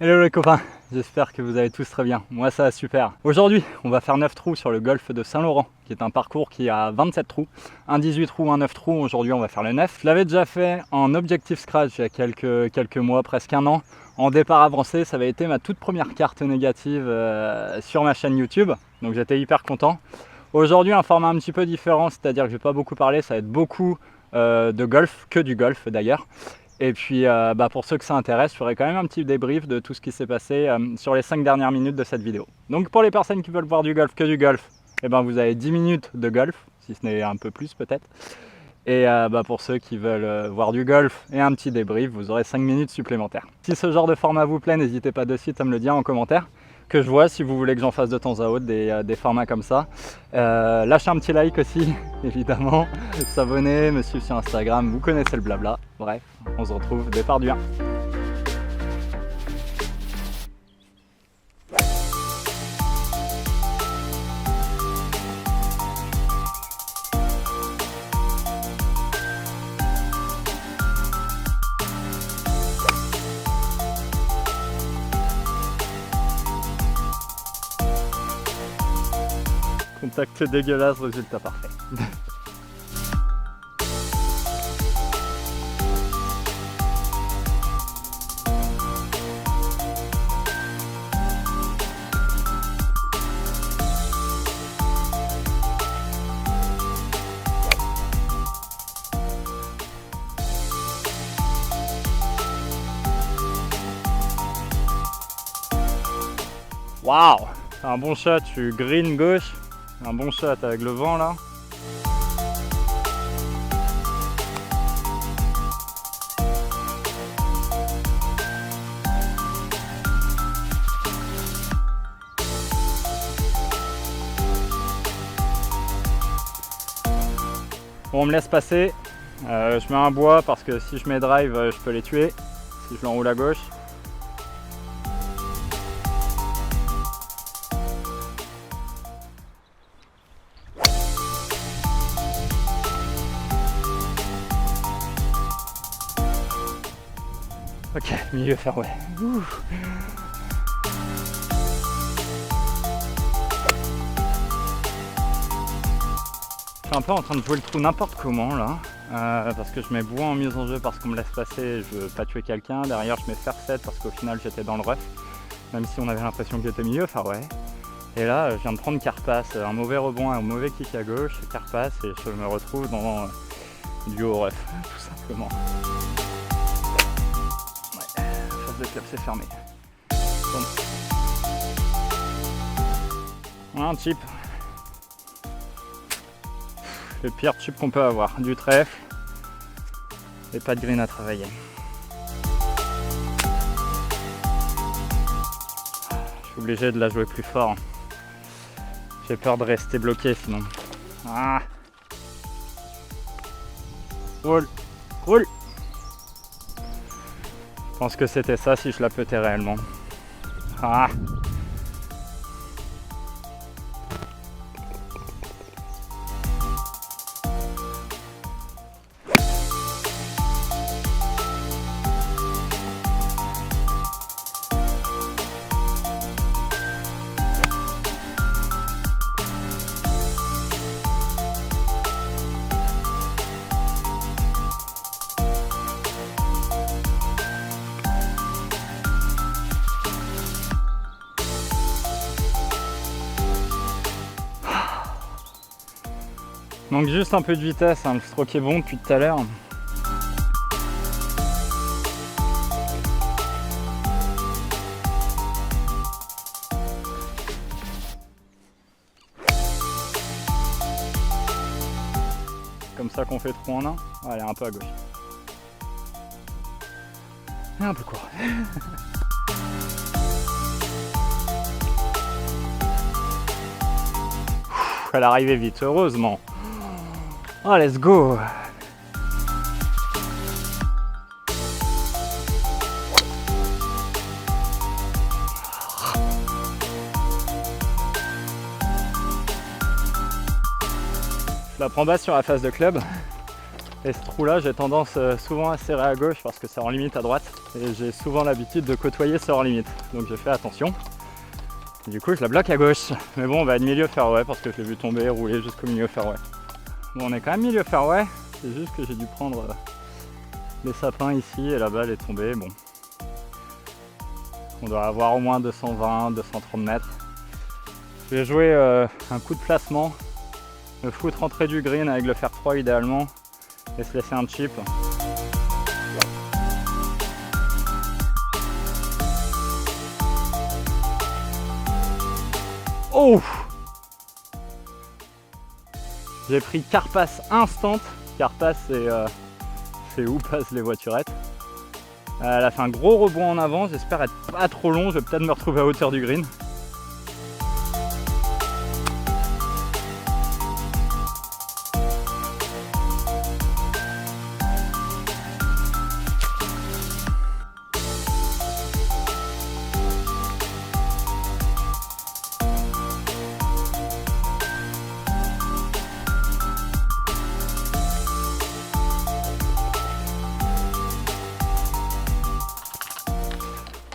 Hello les copains, j'espère que vous allez tous très bien, moi ça va super. Aujourd'hui on va faire 9 trous sur le golfe de Saint-Laurent, qui est un parcours qui a 27 trous, un 18 trous, un 9 trous, aujourd'hui on va faire le 9. Je l'avais déjà fait en objectif scratch il y a quelques mois, presque un an. En départ avancé, ça avait été ma toute première carte négative sur ma chaîne YouTube, donc j'étais hyper content. Aujourd'hui un format un petit peu différent, c'est-à-dire que je vais pas beaucoup parler, ça va être beaucoup de golf, que du golf d'ailleurs. Et puis pour ceux que ça intéresse, je ferai quand même un petit débrief de tout ce qui s'est passé sur les 5 dernières minutes de cette vidéo. Donc pour les personnes qui veulent voir du golf, que du golf, eh ben vous avez 10 minutes de golf, si ce n'est un peu plus peut-être. Et pour ceux qui veulent voir du golf et un petit débrief, vous aurez 5 minutes supplémentaires. Si ce genre de format vous plaît, n'hésitez pas de suite à me le dire en commentaire, que je vois si vous voulez que j'en fasse de temps à autre des formats comme ça. Lâchez un petit like aussi, évidemment, s'abonner, me suivre sur Instagram, vous connaissez le blabla. Bref, on se retrouve départ du 1. Contact dégueulasse, résultat parfait. Waouh, c'est un bon shot, tu green gauche. Un bon shot avec le vent là. Bon, on me laisse passer. Je mets un bois parce que si je mets drive, je peux les tuer. Si je l'enroule à gauche. Ok, milieu fairway. Ouh. Je suis un peu en train de jouer le trou n'importe comment là, parce que je mets bois en mise en jeu parce qu'on me laisse passer, je veux pas tuer quelqu'un. Derrière je mets fair 7 parce qu'au final j'étais dans le rough, même si on avait l'impression que j'étais milieu fairway. Et là je viens de prendre carpasse, un mauvais rebond, un mauvais kick à gauche, carpasse, et je me retrouve dans du haut rough, tout simplement. Le club c'est fermé. Bon. Un chip. Le pire chip qu'on peut avoir. Du trèfle et pas de green à travailler. Je suis obligé de la jouer plus fort. J'ai peur de rester bloqué sinon. Ah. Roule. Roule. Je pense que c'était ça si je la pétais réellement. Ah. Manque juste un peu de vitesse, hein. Le stroke est bon depuis tout à l'heure. Comme ça qu'on fait 3 en 1. Allez, un peu à gauche. Et un peu court. Elle est arrivée vite, heureusement. Oh, let's go! Je la prends basse sur la face de club. Et ce trou là, j'ai tendance souvent à serrer à gauche parce que c'est en limite à droite. et j'ai souvent l'habitude de côtoyer ce hors limite, donc je fais attention. Et du coup je la bloque à gauche, mais bon on va être milieu fairway parce que je l'ai vu tomber, rouler jusqu'au milieu fairway. Bon on est quand même milieu fairway, c'est juste que j'ai dû prendre les sapins ici et la balle est tombée. Bon, on doit avoir au moins 220, 230 mètres. Je vais jouer un coup de placement, le foutre rentrer du green avec le fer 3 idéalement et se laisser un chip. Oh! J'ai pris Carpass instant. Carpass c'est où passent les voiturettes. Elle a fait un gros rebond en avant, j'espère être pas trop long, je vais peut-être me retrouver à hauteur du green.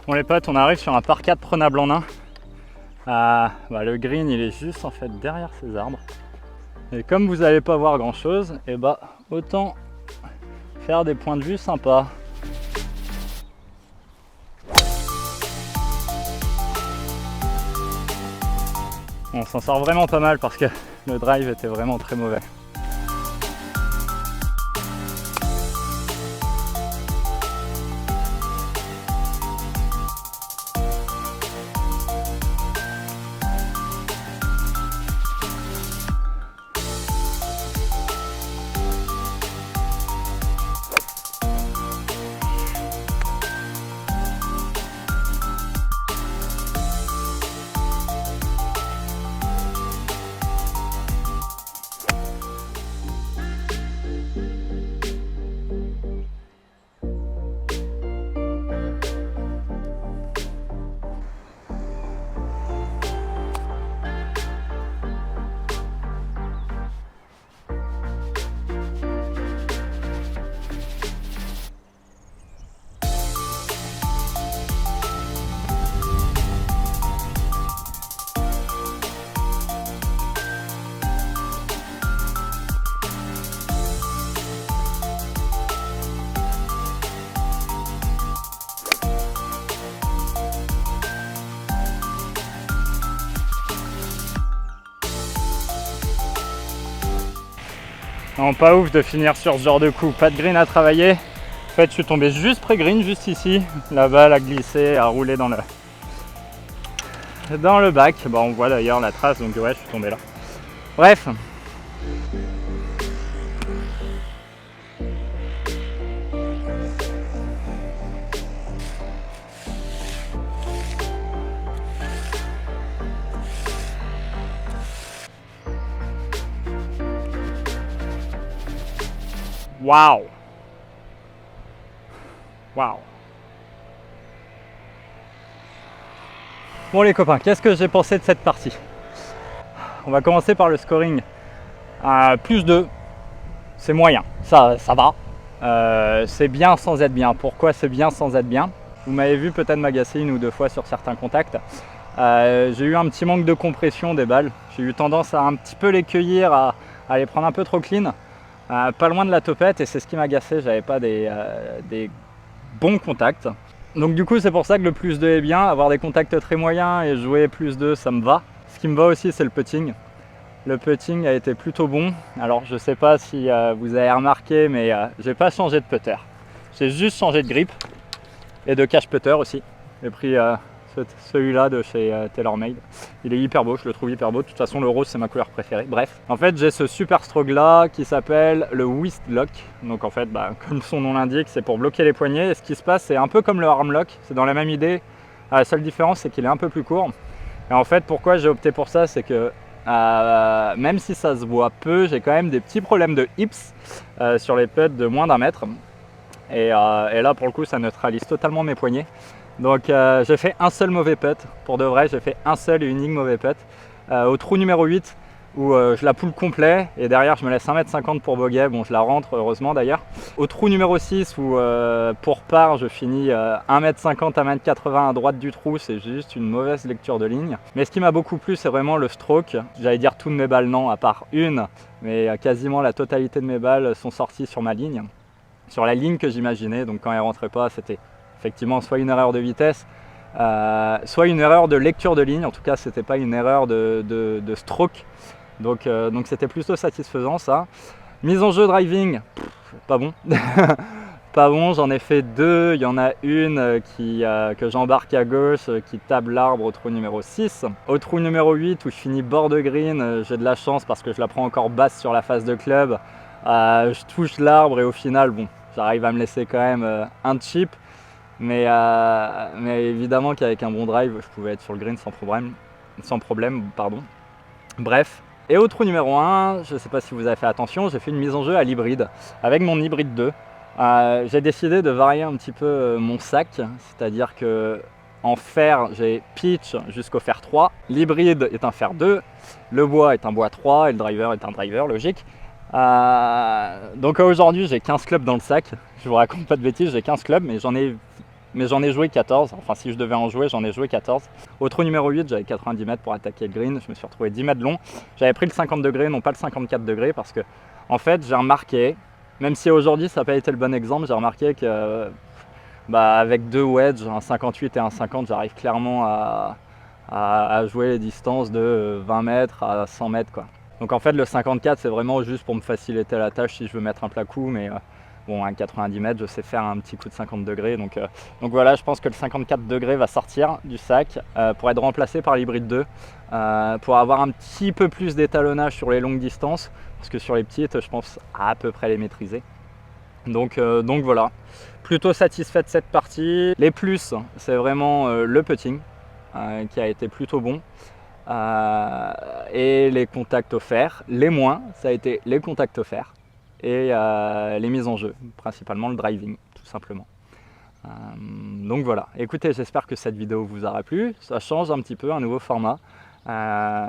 Bon les potes, on arrive sur un par 4 prenable en 1. Le green il est juste en fait derrière ces arbres. Et comme vous n'allez pas voir grand chose, et autant faire des points de vue sympas. On s'en sort vraiment pas mal parce que le drive était vraiment très mauvais. Non, pas ouf de finir sur ce genre de coup, pas de green à travailler. En fait je suis tombé juste pré-green, juste ici. La balle a glissé, a roulé dans le bac. Bon, on voit d'ailleurs la trace, donc ouais je suis tombé là. Bref. Waouh! Waouh! Bon les copains, qu'est-ce que j'ai pensé de cette partie? On va commencer par le scoring. Plus 2, c'est moyen, ça va. C'est bien sans être bien. Pourquoi c'est bien sans être bien? Vous m'avez vu peut-être m'agacer 1 ou 2 fois sur certains contacts. J'ai eu un petit manque de compression des balles. J'ai eu tendance à un petit peu les cueillir, à les prendre un peu trop clean. Pas loin de la topette, et c'est ce qui m'agaçait, j'avais pas des bons contacts. Donc du coup c'est pour ça que le plus 2 est bien, avoir des contacts très moyens et jouer plus 2 ça me va. Ce qui me va aussi c'est le putting. Le putting a été plutôt bon. Alors je sais pas si vous avez remarqué, mais j'ai pas changé de putter. J'ai juste changé de grip et de cache putter aussi. J'ai pris celui-là de chez TaylorMade. Il est hyper beau, je le trouve hyper beau. De toute façon le rose c'est ma couleur préférée. Bref, en fait j'ai ce super stroke là qui s'appelle le Wrist Lock. Donc en fait comme son nom l'indique, c'est pour bloquer les poignets. Et ce qui se passe, c'est un peu comme le arm lock, c'est dans la même idée. La seule différence c'est qu'il est un peu plus court. Et en fait pourquoi j'ai opté pour ça, c'est que même si ça se voit peu, j'ai quand même des petits problèmes de hips sur les putts de moins d'1 mètre. Et là pour le coup ça neutralise totalement mes poignets. Donc j'ai fait un seul mauvais putt, pour de vrai j'ai fait un seul et unique mauvais putt au trou numéro 8 où je la poule complet et derrière je me laisse 1,50 m pour bogey. Bon, je la rentre heureusement d'ailleurs. Au trou numéro 6 où pour par je finis 1,50 m, 1,80 m à droite du trou, c'est juste une mauvaise lecture de ligne. Mais ce qui m'a beaucoup plu, c'est vraiment le stroke. J'allais dire toutes mes balles, non, à part une, mais quasiment la totalité de mes balles sont sorties sur ma ligne, sur la ligne que j'imaginais. Donc quand elle rentrait pas, c'était effectivement soit une erreur de vitesse, soit une erreur de lecture de ligne. En tout cas, c'était pas une erreur de stroke. Donc c'était plutôt satisfaisant ça. Mise en jeu driving, pas bon. Pas bon, j'en ai fait deux. Il y en a une que j'embarque à gauche qui table l'arbre au trou numéro 6. Au trou numéro 8 où je finis bord de green, j'ai de la chance parce que je la prends encore basse sur la face de club. Je touche l'arbre et au final, bon, j'arrive à me laisser quand même un chip. Mais évidemment qu'avec un bon drive, je pouvais être sur le green sans problème. Bref. Et au trou numéro 1, je ne sais pas si vous avez fait attention, j'ai fait une mise en jeu à l'hybride avec mon hybride 2. J'ai décidé de varier un petit peu mon sac, c'est-à-dire que en fer, j'ai pitch jusqu'au fer 3, l'hybride est un fer 2, le bois est un bois 3 et le driver est un driver, logique. Donc aujourd'hui, j'ai 15 clubs dans le sac, je vous raconte pas de bêtises, j'ai 15 clubs, mais j'en ai joué 14, enfin si je devais en jouer, j'en ai joué 14. Au trou numéro 8, j'avais 90 mètres pour attaquer le green, je me suis retrouvé 10 mètres long. J'avais pris le 50 degrés, non pas le 54 degrés, parce que en fait j'ai remarqué, même si aujourd'hui ça n'a pas été le bon exemple, j'ai remarqué que avec deux wedges, un 58 et un 50, j'arrive clairement à jouer les distances de 20 mètres à 100 mètres quoi. Donc en fait le 54 c'est vraiment juste pour me faciliter la tâche si je veux mettre un plat coup, mais bon, à 90 mètres, je sais faire un petit coup de 50 degrés. Donc voilà, je pense que le 54 degrés va sortir du sac pour être remplacé par l'hybride 2, pour avoir un petit peu plus d'étalonnage sur les longues distances, parce que sur les petites, je pense à peu près les maîtriser. Donc voilà, plutôt satisfait de cette partie. Les plus, c'est vraiment le putting qui a été plutôt bon. Et les contacts offerts. Les moins, ça a été les contacts offerts et les mises en jeu, principalement le driving, tout simplement. Donc voilà, écoutez, j'espère que cette vidéo vous aura plu. Ça change un petit peu, un nouveau format.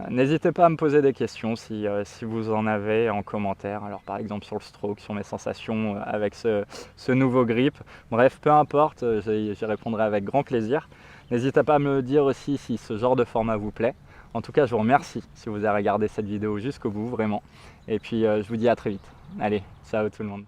N'hésitez pas à me poser des questions si vous en avez en commentaire. Alors par exemple sur le stroke, sur mes sensations avec ce nouveau grip. Bref, peu importe, j'y répondrai avec grand plaisir. N'hésitez pas à me dire aussi si ce genre de format vous plaît. En tout cas, je vous remercie si vous avez regardé cette vidéo jusqu'au bout, vraiment. Et puis, je vous dis à très vite. Allez, ciao tout le monde.